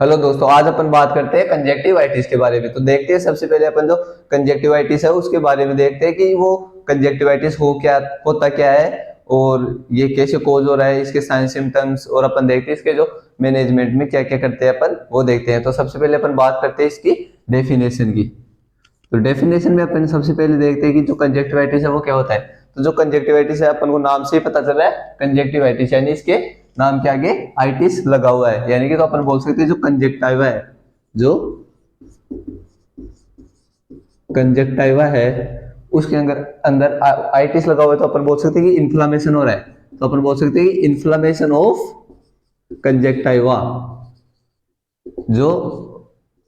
Hello दोस्तों, आज अपन बात करते हैं कंजेक्टिवाइटिस के बारे में। तो देखते हैं सबसे पहले अपन जो कंजेक्टिवाइटिस है उसके बारे में देखते हैं कि वो कंजेक्टिवाइटिस होता क्या है और ये कैसे कोज हो रहा है, इसके साइन सिम्टम्स, और अपन देखते हैं इसके जो मैनेजमेंट में क्या क्या करते हैं अपन वो देखते हैं। तो सबसे पहले अपन बात करते हैं इसकी डेफिनेशन की। तो डेफिनेशन में अपन सबसे पहले देखते हैं कि जो कंजेक्टिवाइटिस है वो क्या होता है। तो जो कंजेक्टिवाइटिस है अपन को नाम से ही पता चल रहा है कंजेक्टिवाइटिस, यानी इसके नाम के आगे आइटिस लगा हुआ है, यानी कि तो अपन बोल सकते हैं जो कंजेक्टिवा है, जो कंजेक्टिवा है उसके अंदर अंदर आइटिस लगा हुआ है, तो अपन बोल सकते हैं कि इन्फ्लामेशन हो रहा है। तो अपन बोल सकते हैं कि इन्फ्लामेशन ऑफ कंजेक्टिवा, जो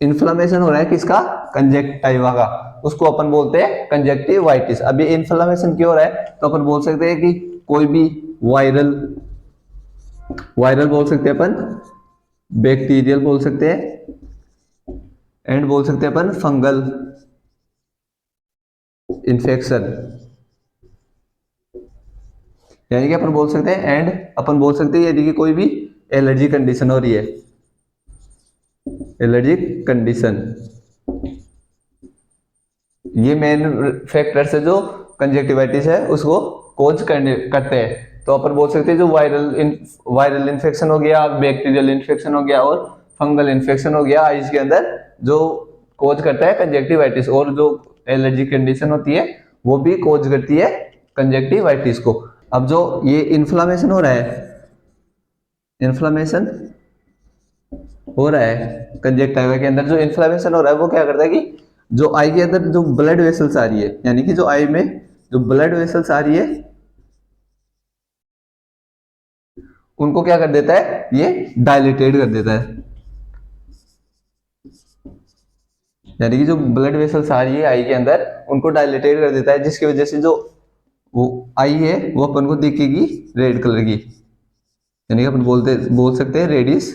इन्फ्लामेशन हो रहा है किसका, कंजेक्टिवा का, उसको अपन बोलते हैं कंजेक्टिवाइटिस। अभी इन्फ्लामेशन क्यों हो रहा है, तो अपन बोल सकते हैं कि कोई भी वायरल वायरल बोल सकते हैं अपन, बैक्टीरियल बोल सकते हैं, एंड बोल सकते हैं अपन फंगल इन्फेक्शन, यानी कि अपन बोल सकते हैं, एंड अपन बोल सकते हैं यदि कि कोई भी एलर्जी कंडीशन हो रही है, एलर्जिक कंडीशन, ये मेन फैक्टर्स है जो कंजेक्टिवाइटिस है उसको कोज करते हैं। तो अपन बोल सकते हैं जो वायरल इन्फेक्शन हो गया, बैक्टीरियल इन्फेक्शन हो गया और फंगल इन्फेक्शन हो गया आइज के अंदर, जो कोज करता है कंजेक्टिवाइटिस। और जो एलर्जी कंडीशन होती है वो भी कोज करती है कंजेक्टिवाइटिस को। अब जो ये इन्फ्लामेशन हो रहा है, इन्फ्लामेशन हो रहा है कंजेक्टिवा के अंदर, जो इन्फ्लामेशन हो रहा है वो क्या करता है कि जो आई के अंदर जो ब्लड वेसल्स आ रही है, यानी कि जो आई में जो ब्लड वेसल्स आ रही है उनको क्या कर देता है, ये डायलेटेड कर देता है। यानी कि जो ब्लड वेसल्स आ रही है आई के अंदर उनको डायलेटेड कर देता है, जिसकी वजह से जो वो आई है वो अपन को दिखेगी रेड कलर की, यानी कि अपन बोल सकते हैं रेडिश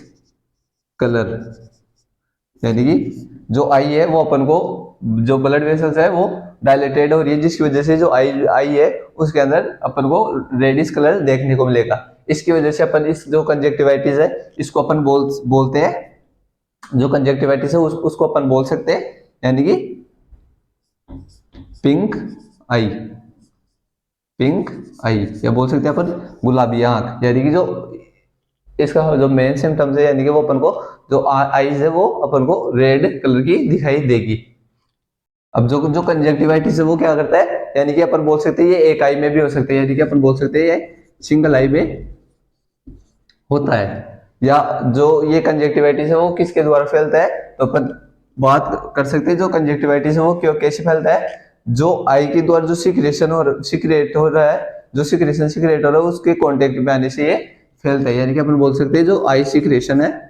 कलर। यानी कि जो आई है वो अपन को, जो ब्लड वेसल्स है वो डायलेटेड हो रही है, जिसकी वजह से जो आई आई है उसके अंदर अपन को रेडिश कलर देखने को मिलेगा। इसकी वजह से अपन इस जो कंजेक्टिवाइटिस है इसको अपन बोलते हैं, जो कंजेक्टिवाइटिस है उसको अपन बोल सकते हैं यानी कि पिंक आई, पिंक आई, या बोल सकते हैं अपन गुलाबी आंख। यानी कि जो इसका जो मेन सिम्टम्स है, यानी कि वो अपन को जो आईज है वो अपन को रेड कलर की दिखाई देगी। अब जो जो कंजक्टिवाइटिस है वो क्या करता है, यानी कि अपन बोल सकते हैं ये एक आई में भी हो सकते हैं, यानी कि अपन बोल सकते हैं ये सिंगल आई में होता है। या जो ये कंजक्टिवाइटिस है वो किसके द्वारा फैलता है, तो अपन बात कर सकते हैं जो कंजक्टिवाइटिस है वो क्यों कैसे फैलता है, जो आई के द्वारा जो सिक्रेट हो रहा है, जो सिक्रेट हो रहा है उसके कॉन्टेक्ट में आने से ये फैलता है। यानी कि अपन बोल सकते हैं जो आई सिक्रेशन है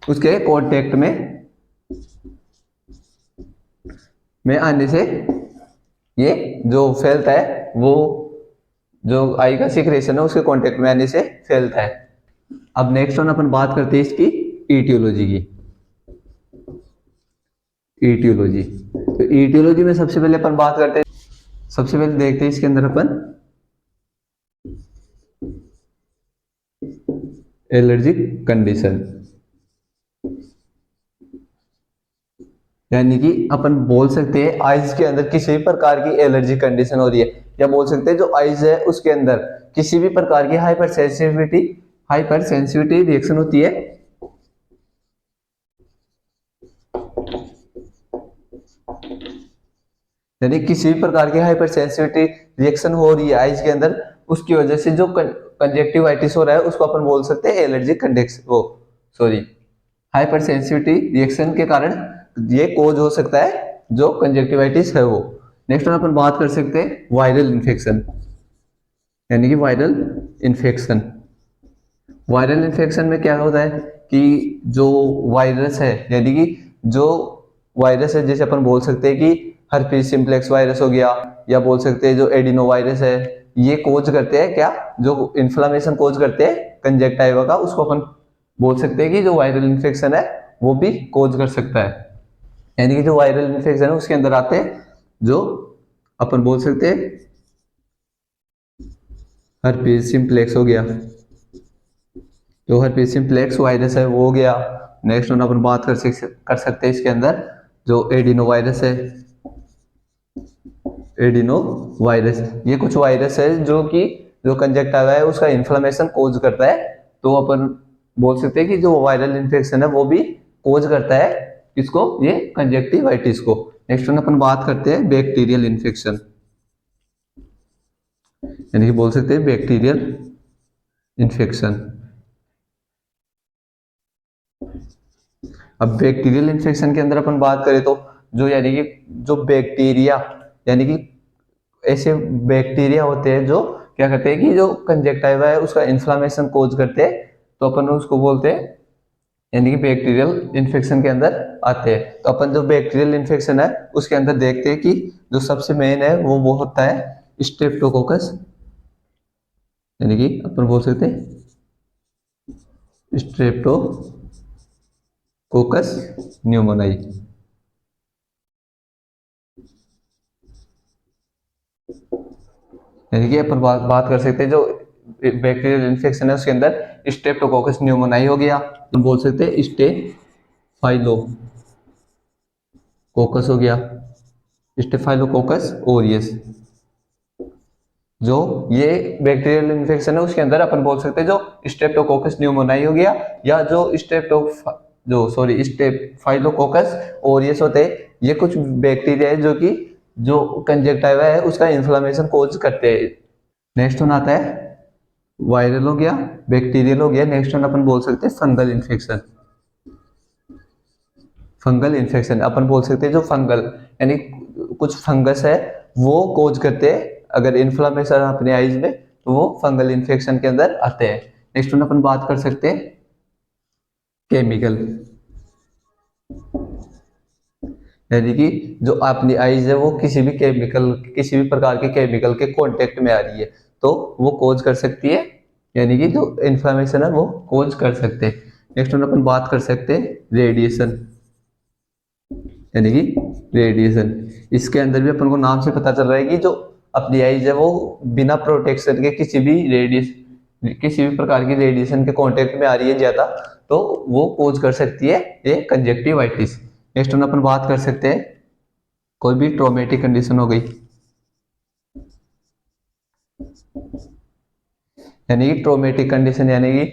उसके कॉन्टेक्ट में आने से ये जो फैलता है, वो जो आई का सिक्रेशन है उसके कांटेक्ट में आने से फैलता है। अब नेक्स्ट वन अपन बात करते हैं इसकी ईटियोलॉजी की। ईटियोलॉजी, तो ईटियोलॉजी में सबसे पहले अपन बात करते हैं, सबसे पहले देखते हैं इसके अंदर अपन एलर्जिक कंडीशन, यानी कि अपन बोल सकते हैं आइज के अंदर किसी भी प्रकार की एलर्जी कंडीशन हो रही है, या बोल सकते हैं जो आइज है उसके अंदर किसी भी प्रकार की हाइपर सेंसिटिविटी रिएक्शन होती है, यानी किसी भी प्रकार की हाइपर सेंसिटिविटी रिएक्शन हो रही है आइज के अंदर, उसकी वजह से जो कंजेक्टिवाइटिस हो रहा है उसको अपन बोल सकते हैं एलर्जिक कंडीशन, वो सॉरी हाइपर सेंसिटिविटी रिएक्शन के कारण ये कोज हो सकता है जो कंजेक्टिवाइटिस है वो। नेक्स्ट अपन बात कर सकते हैं वायरल इन्फेक्शन, यानी कि वायरल इन्फेक्शन में क्या होता है कि जो वायरस है, यानी कि जो वायरस है जैसे अपन बोल सकते हैं कि हर्पीज सिम्प्लेक्स वायरस हो गया, या बोल सकते हैं जो एडिनो वायरस है, ये कोज करते हैं क्या, जो इन्फ्लामेशन कोज करते हैं कंजेक्टिवा का, उसको अपन बोल सकते हैं कि जो वायरल इन्फेक्शन है वो भी कोज कर सकता है। यानी कि जो वायरल इन्फेक्शन है उसके अंदर आते हैं जो अपन बोल सकते हैं हर्पीज सिम्प्लेक्स हो गया, जो हर्पीज सिम्प्लेक्स वायरस है वो हो गया। नेक्स्ट वन अपन बात कर सकते हैं इसके अंदर जो एडिनो वायरस है, एडिनो वायरस, ये कुछ वायरस है जो कि जो कंजक्टिवा है उसका इन्फ्लेमेशन कोज करता है। तो अपन बोल सकते हैं कि जो वायरल इन्फेक्शन है वो भी कोज करता है किसको, ये कंजक्टिवाइटिस को। नेक्स्ट वन अपन बात करते हैं बैक्टीरियल इन्फेक्शन, यानी कि बोल सकते हैं बैक्टीरियल इन्फेक्शन। अब बैक्टीरियल इन्फेक्शन के अंदर अपन बात करें तो जो यानी कि जो बैक्टीरिया, यानी कि ऐसे बैक्टीरिया होते हैं जो क्या करते हैं कि जो कंजक्टिवा है उसका इन्फ्लामेशन कोज करते हैं, तो अपन उसको बोलते हैं यानी कि बैक्टीरियल इन्फेक्शन के अंदर आते हैं। तो अपन जो बैक्टीरियल इन्फेक्शन है उसके अंदर देखते हैं कि जो सबसे मेन है वो होता है स्ट्रेप्टोकोकस, यानी कि अपन बोल सकते हैं स्ट्रेप्टोकोकस न्यूमोनाई। यानी कि अपन बात कर सकते हैं जो बैक्टीरियल इन्फेक्शन है उसके अंदर स्ट्रेप्टोकोकस न्यूमोनाई हो गया, तो बोल सकते हैं स्टेफाइलोकोकस हो गया, स्टेफाइलोकोकस ओरियस। जो ये बैक्टीरियल इन्फेक्शन है उसके अंदर अपन बोल सकते हैं जो स्ट्रेप्टोकोकस न्यूमोनाई हो गया, या जो स्टेफाइलोकोकस ओरियस होते हैं, ये कुछ बैक्टीरिया है जो कि जो कंजक्टिवा है उसका इन्फ्लेमेशन कोज करते हैं। नेक्स्ट वन आता है वायरल हो गया, बैक्टीरियल हो गया। नेक्स्ट वन अपन बोल सकते हैं फंगल इन्फेक्शन। फंगल इन्फेक्शन अपन बोल सकते हैं जो फंगल यानी कुछ फंगस है वो कोज करते हैं अगर इन्फ्लेमेशन अपने आईज में, तो वो फंगल इन्फेक्शन के अंदर आते हैं। नेक्स्ट वन अपन बात कर सकते हैं केमिकल, यानी कि जो अपनी आईज है वो किसी भी केमिकल, किसी भी प्रकार के केमिकल के कांटेक्ट में आ रही है तो वो कोज कर सकती है, यानी कि जो इन्फ्लेमेशन है वो कोज कर सकते हैं। नेक्स्ट वन अपन बात कर सकते हैं रेडिएशन, यानी कि रेडिएशन। इसके अंदर भी अपन को नाम से पता चल रहा है कि जो अपनी आईज है वो बिना प्रोटेक्शन के किसी भी प्रकार की रेडिएशन के कांटेक्ट में आ रही है ज्यादा, तो वो कोज कर सकती है ये कंजक्टिवाइटिस। नेक्स्ट वन अपन बात कर सकते हैं कोई भी ट्रॉमेटिक कंडीशन हो गई, यानी कि ट्रॉमेटिक कंडीशन यानी कि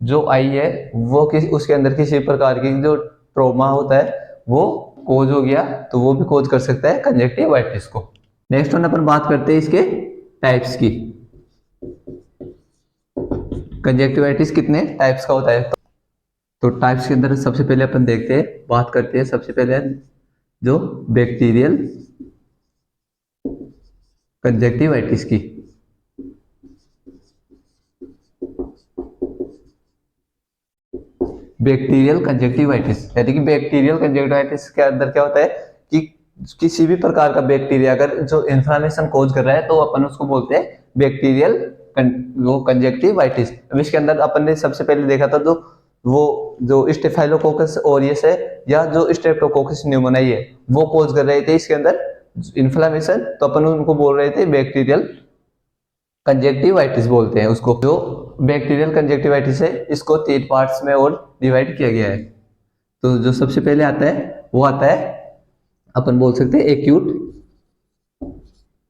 जो आई है वो उसके अंदर किसी प्रकार की जो ट्रॉमा होता है वो कोज हो गया, तो वो भी कोज कर सकता है कंजक्टिवाइटिस को। नेक्स्ट वन अपन बात करते हैं इसके टाइप्स की। कंजक्टिवाइटिस कितने टाइप्स का होता है, तो टाइप्स के अंदर सबसे पहले अपन देखते हैं, बात करते हैं सबसे पहले जो बैक्टीरियल कंजक्टिवाइटिस की। बैक्टीरियल कंजक्टिवाइटिस, यानी कि बैक्टीरियल कंजक्टिवाइटिस के अंदर क्या होता है कि किसी भी प्रकार का बैक्टीरिया अगर जो इन्फ्लेमेशन कोज कर रहा है तो अपन उसको बोलते हैं बैक्टीरियल वो कंजक्टिवाइटिस। अब इसके अंदर अपन ने सबसे पहले देखा था तो वो जो स्टेफाइलोकोकस ओरियस है या जो स्ट्रेप्टोकोकस न्यूमोनाई है वो कोज कर रहे थे इसके अंदर इन्फ्लेमेशन, तो अपन उनको बोल रहे थे बैक्टीरियल कंजक्टिवाइटिस बोलते हैं उसको। जो बैक्टीरियल कंजक्टिवाइटिस है इसको 3 पार्ट्स में और डिवाइड किया गया है। तो जो सबसे पहले आता है वो आता है अपन बोल सकते हैं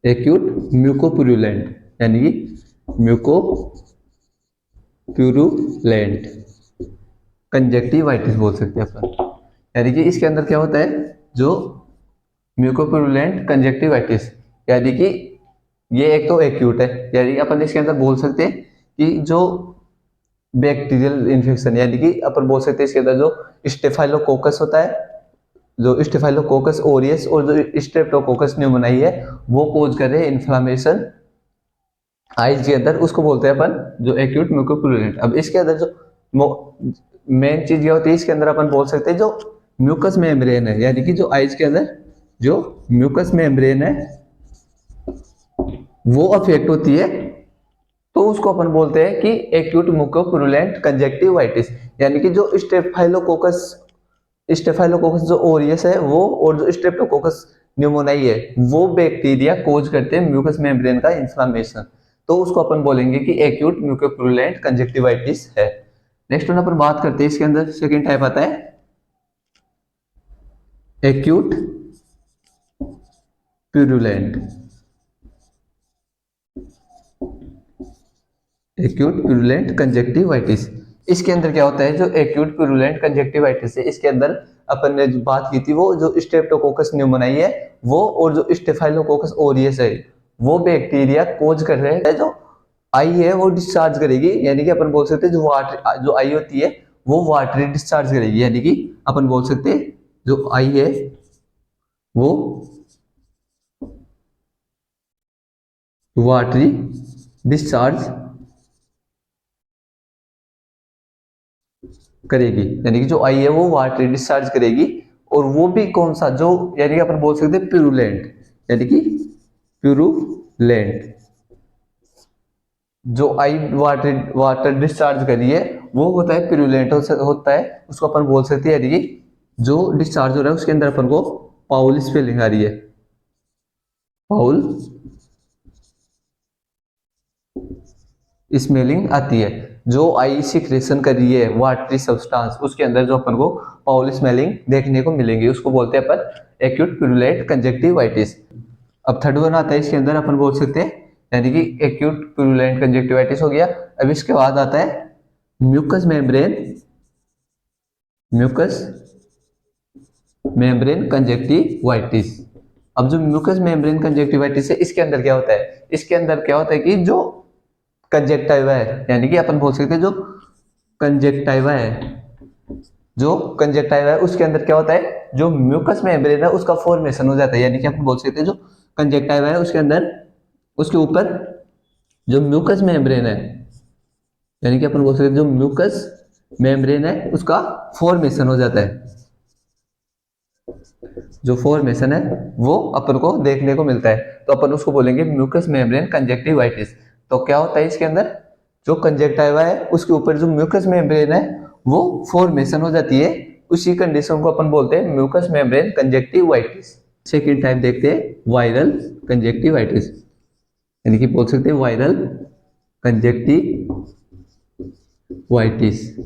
एक्यूट म्यूकोपुरुलेंट, यानी कि म्यूकोपुरुलेंट कंजक्टिवाइटिस बोल सकते हैं अपन। यानी कि इसके अंदर क्या होता है जो म्यूकोपुरुलेंट कंजक्टिवाइटिस, यानी कि ये एक तो एक्यूट है, यानी अपन इसके अंदर बोल सकते हैं कि जो बैक्टीरियल इन्फेक्शन, यानी कि अपन बोल सकते हैं इसके अंदर जो स्टेफाइलोकोकस होता है, जो स्टेफाइलोकोकस ओरियस और जो स्ट्रेप्टोकोकस न्यूमोनाई है वो कोज कर रहे हैं इन्फ्लेमेशन आइज के अंदर, उसको बोलते हैं अपन जो एक्यूट म्यूकोपुरुलेंट। अब इसके अंदर जो मेन चीज ये होती है इसके अंदर अपन बोल सकते हैं जो म्यूकस मेम्ब्रेन है, यानी कि जो आइज के अंदर जो म्यूकस मेम्ब्रेन है वो अफेक्ट होती है, तो उसको अपन बोलते हैं कि एक्यूट म्यूकोपुरुलेंट कंजक्टिवाइटिस। यानी कि जो स्टेफाइलोकोकस जो ओरियस है वो और जो स्ट्रेप्टोकोकस न्यूमोनाई है वो बैक्टीरिया कोज करते हैं म्यूकस मेम्ब्रेन का इन्फ्लेमेशन, तो उसको अपन बोलेंगे कि एक्यूट म्यूकोपुरुलेंट कंजक्टिवाइटिस है। नेक्स्ट वन अपन बात करते हैं, इसके अंदर सेकेंड टाइप आता है acute purulent. Acute purulent conjunctivitis. इसके अंदर क्या होता है, जो एक्यूट प्यूरुलेंट कंजक्टिवाइटिस है, इसके अंदर अपन ने जो बात की थी वो जो स्ट्रेप्टोकोकस न्यूमोनाई है वो, और जो स्टेफाइलोकोकस ओरियस है वो बैक्टीरिया कोज कर रहे हैं, जो आई है वो डिस्चार्ज करेगी, यानी कि अपन बोल सकते हैं जो वाटर जो आई होती है वो वाटरी डिस्चार्ज करेगी, यानी कि अपन बोल सकते हैं जो आई है वो वाटरी डिस्चार्ज करेगी, यानी कि जो आई है वो वाटरी डिस्चार्ज करेगी, और वो भी कौन सा, जो यानी कि अपन बोल सकते हैं प्यूरुलेंट, यानी कि प्यूरुलेंट जो आई वाटर वाटर डिस्चार्ज करी है वो होता है प्यूरुलेंट होता है, उसको अपन बोल सकते हैं, यानी कि जो डिस्चार्ज हो रहा है उसके अंदर अपन को पाउल स्पेलिंग आ रही है, पाउल स्मेलिंग आती है, जो आई सिक्रेशन कर रही है वाटरी सब्सटेंस उसके अंदर जो अपन को पाउल स्मेलिंग देखने को मिलेंगी, उसको बोलते हैं अपन एक्यूट प्यूरुलेंट कंजक्टिवाइटिस। अब थर्ड वन आता है, इसके अंदर अपन बोल सकते हैं यानी कि एक्यूट प्यूरुलेंट कंजक्टिवाइटिस हो गया। अब इसके बाद आता है mucus membrane, mucus membrane conjunctivitis. अब जो म्यूकस मेम्ब्रेन कंजक्टिवाइटिस है इसके अंदर क्या होता है, इसके अंदर क्या होता है कि जो कंजक्टिवा है, यानी कि अपन बोल सकते हैं जो कंजक्टिवा है, जो कंजक्टिवा है उसके अंदर क्या होता है, जो म्यूकस मेम्ब्रेन है उसका फॉर्मेशन हो जाता है, यानी कि अपन बोल सकते हैं जो कंजक्टिवा है उसके अंदर उसके ऊपर जो म्यूकस मेम्ब्रेन है, यानी कि अपन बोल सकते हैं जो म्यूकस मेम्ब्रेन है उसका फॉर्मेशन हो जाता है, जो फॉर्मेशन है वो अपन को देखने को मिलता है, तो अपन उसको बोलेंगे म्यूकस मेम्ब्रेन कंजक्टिवाइटिस। तो क्या होता है इसके अंदर, जो कंजक्टिवा है उसके ऊपर जो म्यूकस मेम्ब्रेन है वो फॉर्मेशन हो जाती है, उसी कंडीशन को अपन बोलते हैं mucus membrane conjunctivitis. Second type देखते हैं वायरल कंजक्टिवाइटिस, यानी कि बोल सकते हैं वायरल कंजक्टिवाइटिस।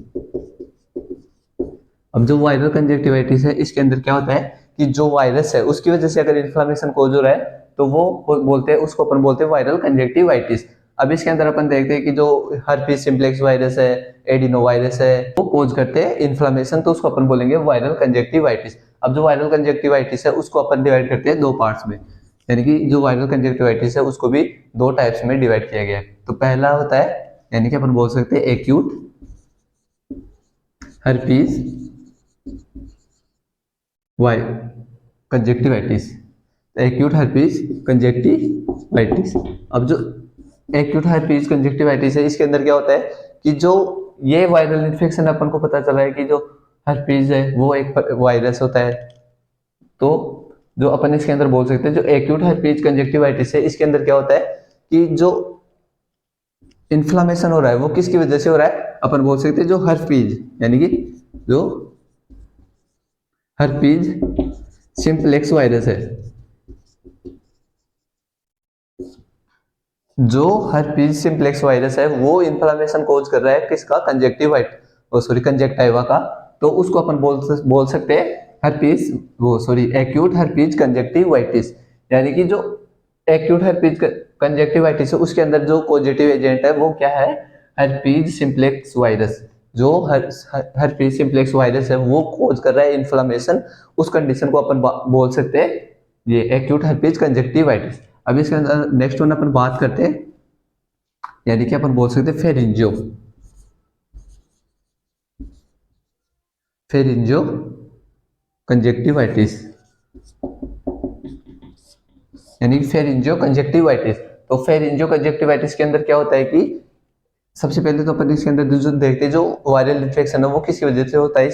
अब जो वायरल कंजक्टिवाइटिस है इसके अंदर क्या होता है कि जो वायरस है उसकी वजह से अगर इन्फ्लेमेशन कोज हो रहा है तो वो बोलते हैं, उसको अपन बोलते हैं वायरल कंजक्टिवाइटिस। अब इसके अंदर अपन देखते हैं कि जो हर्पीस सिम्प्लेक्स वायरस है, एडिनो वायरस है, वो कोज करते हैं इन्फ्लेमेशन, तो उसको अपन बोलेंगे वायरल कंजक्टिवाइटिस। अब जो वायरल कंजक्टिवाइटिस है उसको अपन डिवाइड करते हैं दो पार्ट्स में, यानी कि जो वायरल कंजक्टिवाइटिस है उसको भी दो टाइप्स में डिवाइड किया गया है। तो पहला होता है यानी कि अपन बोल सकते हैं acute herpes conjunctivitis, acute herpes conjunctivitis. अब जो एक्यूट हर्पीस कंजक्टिवाइटिस है इसके अंदर क्या होता है कि जो ये वायरल इन्फेक्शन अपन को पता चला है कि जो हर्पीस है वो एक वायरस होता है, तो जो अपन इसके अंदर बोल सकते हैं जो एक्यूट हर्पीस कंजक्टिवाइटिस है इसके अंदर क्या होता है कि जो इन्फ्लामेशन हो रहा है वो किसकी वजह से हो रहा है, अपन बोल सकते हैं जो हर्पीज, यानी कि जो हर्पीज सिम्प्लेक्स वायरस है, जो हर्पीज सिम्प्लेक्स वायरस है वो इन्फ्लामेशन कोज कर रहा है किसका, कंजक्टिवा का, तो उसको अपन बोल सकते हैं हर्पीज एक्यूट हर्पीज कंजक्टिवाइटिस। यानी कि जो एक्यूट हर्पीज कंजक्टिवाइटिस है उसके अंदर जो पॉजिटिव एजेंट है वो क्या है, हर्पीज सिम्प्लेक्स वायरस। जो हर्पीज सिम्प्लेक्स वायरस है वो कोज कर रहा है इन्फ्लामेशन, उस कंडीशन को अपन बोल सकते हैं ये एक्यूट हर्पीज कंजक्टिवाइटिस। अब इसके अंदर नेक्स्ट वन अपन बात करते हैं, यानी कि अपन बोल सकते हैं फेरिंजियो कंजक्टिवाइटिस, यानी कि फेरिंजियो कंजक्टिवाइटिस। तो फेरिंजियो कंजक्टिवाइटिस के अंदर क्या होता है कि सबसे पहले तो अपन इसके अंदर जो देखते हैं जो वायरल इन्फेक्शन है वो किसकी वजह से होता है,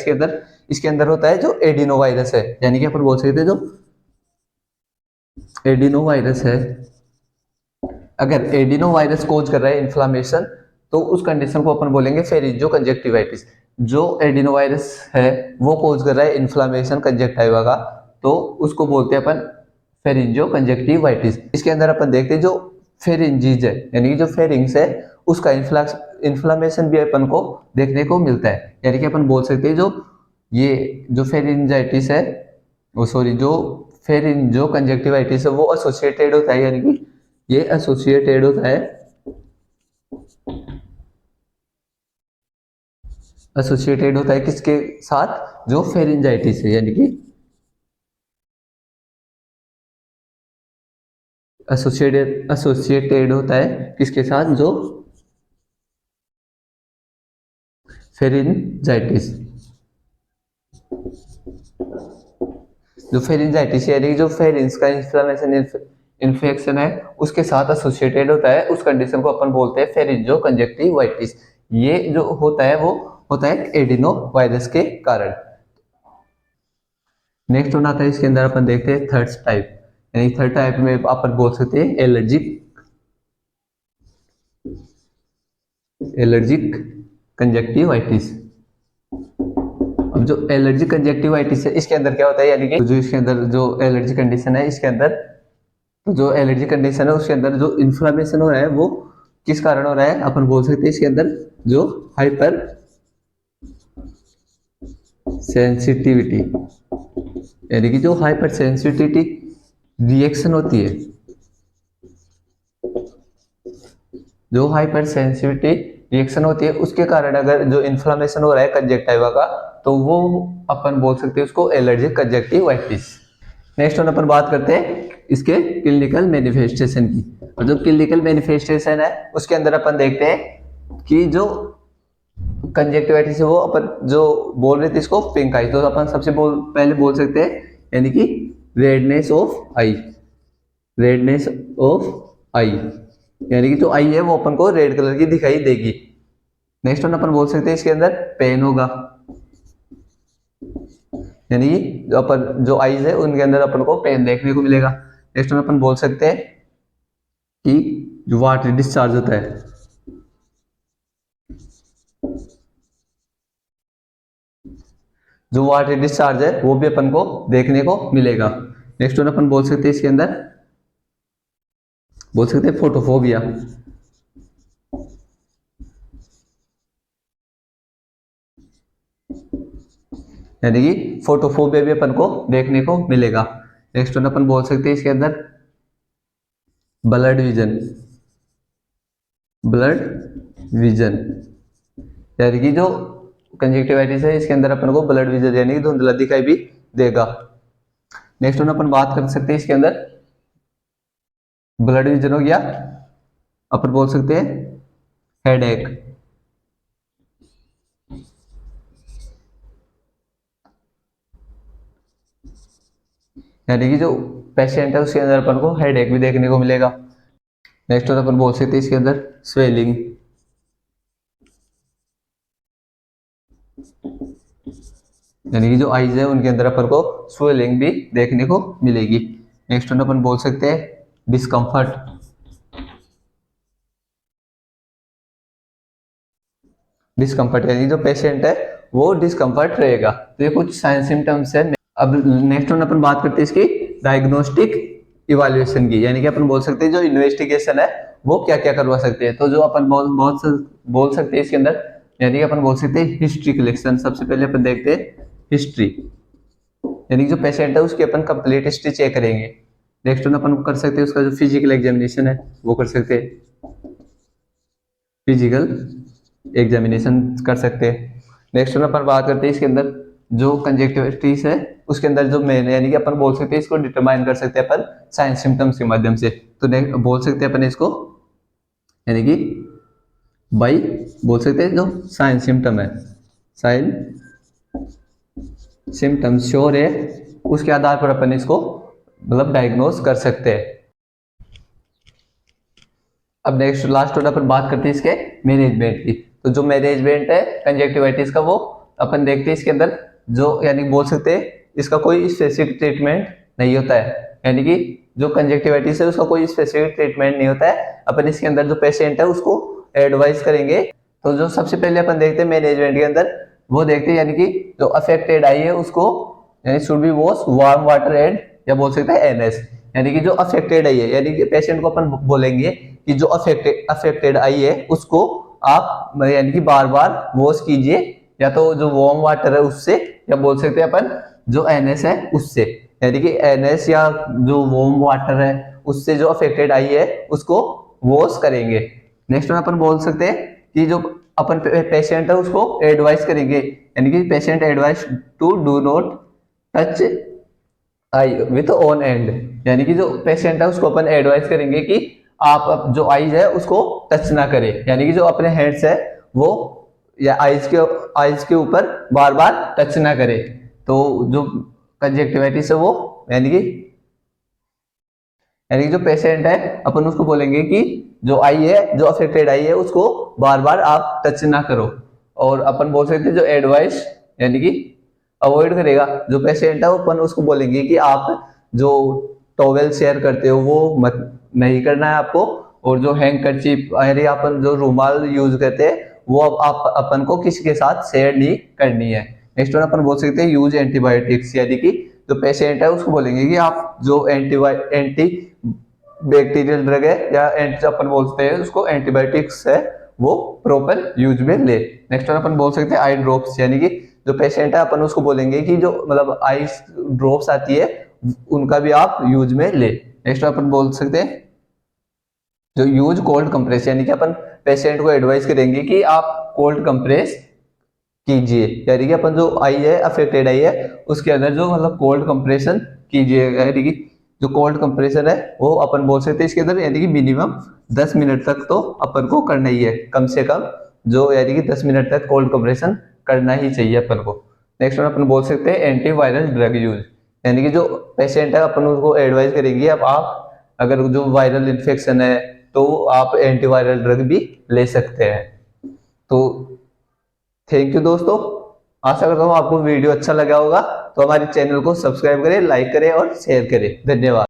इसके अंदर होता है जो एडिनो वायरस है, यानी कि अपन बोल सकते हैं जो एडिनो वायरस है, अगर एडिनो वायरस कोज कर रहा है इन्फ्लामेशन तो उस कंडीशन को अपन बोलेंगे फेरिंजियो कंजक्टिवाइटिस। जो एडिनो वायरस है वो कोज कर रहा है इन्फ्लामेशन कंजक्टिवा का, तो उसको बोलते हैं अपन फेरिंजियो कंजक्टिवाइटिस। इसके अंदर अपन देखते हैं जो फेरिंजीज है, यानी कि जो फेरिंग्स है उसका इन्फ्लामेशन भी अपन को देखने को मिलता है। यानी कि अपन बोल सकते हैं जो ये जो फेरिंजाइटिस है, वो सॉरी जो जो कंजक्टिवाइटिस है वो एसोसिएटेड होता है, यानी कि ये एसोसिएटेड होता है, एसोसिएटेड होता है किसके साथ, जो फेरिंजाइटिस है, यानी कि एसोसिएटेड होता है किसके साथ, जो फेरिंजाइटिस। जो फेरिंजाइटिस यानी जो फेरिंज का इन्फ्लेमेशन इन्फेक्शन है उसके साथ एसोसिएटेड होता है, उस कंडीशन को अपन बोलते हैं फेरिंजो कंजक्टिवाइटिस। ये जो होता है वो होता है एडिनो वायरस के कारण। नेक्स्ट वन आता है, इसके अंदर अपन देखते हैं थर्ड टाइप, यानी थर्ड टाइप में अपन बोल सकते हैं एलर्जिक कंजक्टिवाइटिस। अब जो एलर्जिक कंजक्टिवाइटिस है इसके अंदर क्या होता है, यानी कि जो इसके अंदर जो एलर्जी कंडीशन है इसके अंदर, तो जो एलर्जी कंडीशन है उसके अंदर जो इन्फ्लामेशन हो रहा है वो किस कारण हो रहा है, अपन बोल सकते हैं इसके अंदर जो हाइपर सेंसिटिविटी, यानी कि जो हाइपर सेंसिटिविटी रिएक्शन होती है, जो हाइपर सेंसिटिविटी रिएक्शन होती है उसके कारण अगर जो इन्फ्लामेशन हो रहा है कंजक्टिवा का, तो वो अपन बोल सकते हैं उसको एलर्जिक कंजक्टिवाइटिस। नेक्स्ट वन अपन बात करते हैं इसके क्लिनिकल मैनिफेस्टेशन की। और जो क्लिनिकल मैनिफेस्टेशन है उसके अंदर अपन देखते हैं कि जो कंजक्टिवाइटिस है वो अपन जो बोल रहे थे इसको पिंक आई, तो अपन सबसे पहले बोल सकते हैं यानी कि redness of eye, redness of eye, यानी कि जो आई है वो अपन को रेड कलर की दिखाई देगी। नेक्स्ट वन अपन बोल सकते हैं इसके अंदर पेन होगा, यानी कि जो अपन जो आईज है उनके अंदर अपन को पेन देखने को मिलेगा। नेक्स्ट वन अपन बोल सकते हैं कि जो वाटर डिस्चार्ज होता है, जो वाटर डिस्चार्ज है वो भी अपन को देखने को मिलेगा। नेक्स्ट वन अपन बोल सकते हैं इसके अंदर बोल सकते हैं फोटोफोबिया, यानी कि फोटोफोबिया भी अपन को देखने को मिलेगा। नेक्स्ट वन अपन बोल सकते हैं इसके अंदर ब्लड विजन, ब्लड विजन, यानी कि जो कंजक्टिवाइटिस है इसके अंदर अपन को ब्लड विजन यानी कि धुंधला दिखाई भी देगा। नेक्स्ट वन अपन बात कर सकते हैं इसके अंदर ब्लड विजन हो गया, अपन बोल सकते हैं हेडेक, यानी कि जो पेशेंट है उसके अंदर अपन को हेडेक भी देखने को मिलेगा। नेक्स्ट वन अपन बोल सकते हैं इसके अंदर स्वेलिंग, यानी कि जो आईज है उनके अंदर अपन को स्वेलिंग भी देखने को मिलेगी। नेक्स्ट वन अपन बोल सकते हैं डिस्कम्फर्ट, डिस्कम्फर्ट यानी जो पेशेंट है वो डिस्कम्फर्ट रहेगा। तो ये कुछ साइन सिम्टम्स है। अब नेक्स्ट वन अपन बात करते हैं इसकी डायग्नोस्टिक इवैल्यूएशन की, यानी कि अपन बोल सकते हैं जो इन्वेस्टिगेशन है वो क्या क्या करवा सकते हैं। तो जो अपन बहुत बोल सकते हैं इसके अंदर, यानी कि अपन बोल सकते हैं हिस्ट्री कलेक्शन। सबसे पहले अपन देखते हैं हिस्ट्री, यानी कि जो पेशेंट है उसकी अपन कंप्लीट हिस्ट्री चेक करेंगे। नेक्स्ट वन अपन कर सकते हैं उसका जो फिजिकल एग्जामिनेशन है वो कर सकते हैं, फिजिकल एग्जामिनेशन कर सकते हैं। नेक्स्ट वन अपन बात करते हैं इसके अंदर जो कंजक्टिविटिस है उसके अंदर जो मेन, यानी कि अपन बोल सकते हैं इसको डिटरमाइन कर सकते हैं अपन साइन सिम्टम्स के माध्यम से। तो बोल सकते हैं अपन इसको, यानी कि बाई बोल सकते हैं जो साइन सिम्टम है, साइन सिम्टम्स श्योर है उसके आधार पर अपन इसको मतलब डायग्नोज कर सकते हैं। अब नेक्स्ट लास्ट वन अपन बात करते हैं इसके मैनेजमेंट की। तो जो मैनेजमेंट है कंजक्टिवाइटिस का वो अपन देखते हैं इसके अंदर जो, यानी बोल सकते हैं इसका कोई स्पेसिफिक ट्रीटमेंट नहीं होता है, यानी कि जो कंजक्टिवाइटिस है उसका कोई स्पेसिफिक ट्रीटमेंट नहीं होता है। अपन इसके अंदर जो पेशेंट है उसको एडवाइस करेंगे। तो जो सबसे पहले अपन देखते हैं मैनेजमेंट के अंदर वो देखते हैं, यानी कि जो अफेक्टेड आई है उसको यानी should be wash warm water and, या बोल सकते हैं एनएस, यानी कि जो अफेक्टेड आई है, यानी कि पेशेंट को अपन बोलेंगे कि जो अफेक्टेड आई है उसको आप यानी कि बार बार वॉश कीजिए, या तो जो वार्म वाटर है उससे, या बोल सकते हैं अपन जो NS है उससे, यानी कि NS या जो वार्म वाटर है उससे जो अफेक्टेड आई है उसको वॉश करेंगे। नेक्स्ट वन अपन बोल सकते हैं कि जो अपन पेशेंट है उसको एडवाइस करेंगे, यानी कि patient advice to do not touch eye with own hand, यानी कि जो पेशेंट है उसको अपन एडवाइस करेंगे कि आप जो आईज है उसको टच ना करें, यानी कि जो अपने हैंड्स है वो या आईज के ऊपर बार बार टच ना करे। तो जो कंजक्टिवाइटिस है वो यानी कि जो पेशेंट है अपन उसको बोलेंगे कि जो आई है, जो अफेक्टेड आई है उसको बार बार आप टच ना करो। और अपन बोल सकते हैं जो एडवाइस यानी कि अवॉइड करेगा जो पेशेंट है, अपन उसको बोलेंगे कि आप जो टॉवेल शेयर करते हो वो मत नहीं करना है आपको, और जो हैंकरचीफ यानी अपन जो रुमाल यूज करते हैं वो अब आप अपन को किसी के साथ शेयर नहीं करनी है। नेक्स्ट वन अपन बोल सकते हैं यूज एंटीबायोटिक्स, यानी कि जो पेशेंट है उसको बोलेंगे कि आप जो एंटी बैक्टीरियल ड्रग है या अपन बोलते हैं उसको एंटीबायोटिक्स है वो प्रॉपर यूज में ले। नेक्स्ट वन अपन बोल सकते हैं आई ड्रॉप्स, यानी कि जो पेशेंट है अपन उसको बोलेंगे कि जो मतलब आई ड्रॉप्स आती है उनका भी आप यूज में ले। नेक्स्ट अपन बोल सकते हैं जो यूज कोल्ड कंप्रेस, यानी कि अपन पेशेंट को एडवाइस करेंगे कि आप कोल्ड कंप्रेस कीजिए, यानी कि अपन जो आई है अफेक्टेड आई है उसके अंदर जो मतलब कोल्ड कंप्रेशन कीजिए, यानी कि जो कोल्ड कंप्रेशन है वो अपन बोल सकते हैं इसके अंदर, यानी कि मिनिमम 10 मिनट तक तो अपन को करना ही है, कम से कम जो यानी कि 10 मिनट तक कोल्ड कंप्रेशन करना ही चाहिए अपन को। नेक्स्ट अपन बोल सकते हैं एंटीवायरल ड्रग यूज, यानी कि जो पेशेंट है अपन उसको एडवाइस करेंगे अब आप अगर जो वायरल इन्फेक्शन है तो आप एंटीवायरल ड्रग भी ले सकते हैं। तो थैंक यू दोस्तों, आशा करता हूँ आपको वीडियो अच्छा लगा होगा। तो हमारे चैनल को सब्सक्राइब करें, लाइक करें और शेयर करें। धन्यवाद।